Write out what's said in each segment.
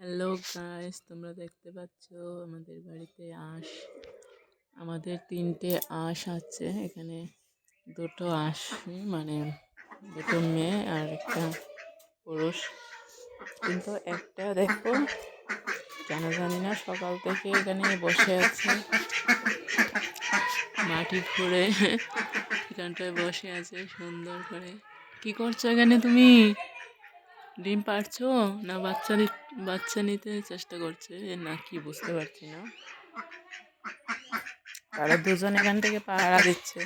Hello guys, তোমরা দেখতে পাচ্ছ আমাদের বাড়িতে আমাদের 3টে আছে। এখানে 2টো মানে 2টো মেয়ে আর একটা পুরুষ। কিন্তু একটা দেখো কেন জানি না সকাল থেকে এখানে বসে আছে, মাটি খুঁড়ে এখানটায় বসে আছে সুন্দর করে। কি করছো এখানে তুমি? ডিম পাড়ছো না বাচ্চা নিতে চেষ্টা করছে না কি বুঝতে পারছি না। তারা দুজন এখান থেকে পাহারা দিচ্ছে।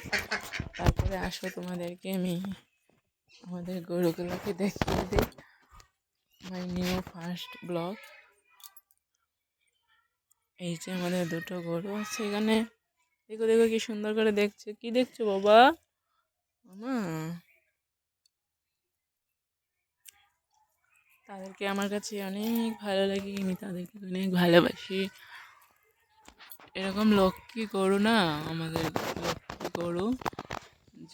তারপরে আসো তোমাদেরকে আমি আমাদের গরুগুলোকে দেখিয়ে দিই। My new first blog. এই যে আমাদের 2টো গরু আছে এখানে। দেখো দেখো কি সুন্দর করে দেখছে। কি দেখছো বাবা? মামা, তাদেরকে আমার কাছে অনেক ভালো লাগে, আমি তাদেরকে অনেক ভালোবাসি। এরকম লক্ষ্মী গরু না আমাদের, লক্ষ্মী গরু।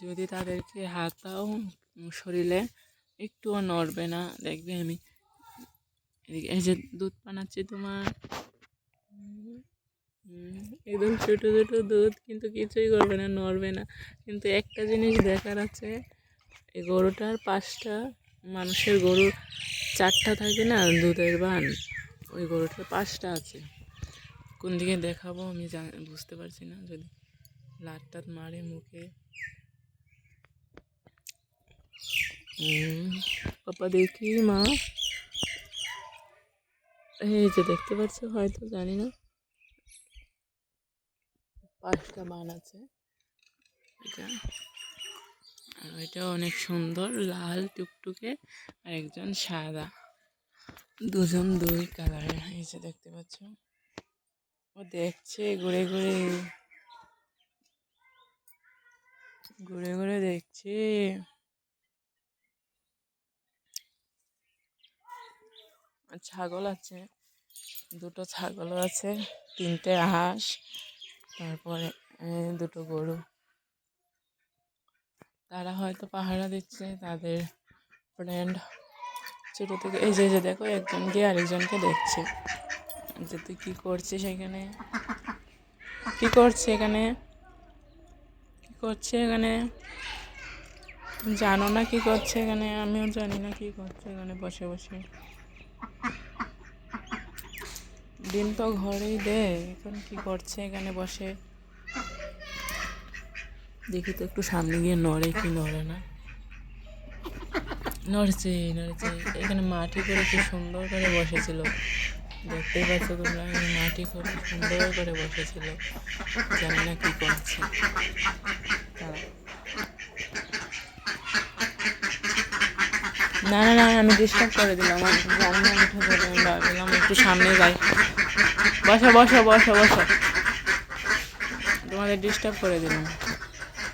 যদি তাদেরকে হাতাও শরীরে একটুও নড়বে না। দেখবে আমি এই যে দুধ বানাচ্ছি তোমার, একদম ছোটো ছোটো দুধ, কিন্তু কিছুই করবে না, নড়বে না। কিন্তু একটা জিনিস দেখার আছে, এই গরুটার 5টা, মানুষের গরুর 4টা থাকে না দুধের বান, ওই গরুটার 5টা আছে। কোন দিকে দেখাবো আমি বুঝতে পারছি না। যদি লাট মারে মুখে। পাপা দেখি মা, এই যে দেখতে পাচ্ছ হয়তো, জানি না, 5টা বান আছে এটা। আর ওইটা অনেক সুন্দর, লাল টুকটুকে, আর একজন সাদা। দুজন 2 কালারের। এই যে দেখতে পাচ্ছ, ও দেখছে ঘুরে ঘুরে ঘুরে ঘুরে দেখছে। ছাগল আছে, 2টো ছাগলও আছে, 3টে হাঁস, তারপরে 2টো গরু। তারা হয়তো পাহারা দিচ্ছে তাদের ফ্রেন্ড ছোটো থেকে। এই যে দেখো একজন গিয়ে আরেকজনকে দেখছে যে তুই কী করছিস এখানে, কী করছে এখানে, কী করছে এখানে। জানো না কি করছে এখানে? আমিও জানি না কি করছে এখানে বসে বসে। ডিম তো ঘরেই দে, এখন কি করছে এখানে বসে। দেখি তো একটু সামনে গিয়ে নড়ে কি নড়ে না। নড়ছে নড়ছে। এখানে মাটি করে কি সুন্দর করে বসেছিল, দেখতেই পাচ্ছ তোমরা। মাটি করে সুন্দর করে বসেছিল, জানি না কি করছে। না না না, আমি ডিস্টার্ব করে দিলাম, জানি না উঠে পড়ে। আমি ভাবলাম একটু সামনে যাই। বসো বসো বসো বসো, তোমাদের ডিস্টার্ব করে দিলাম।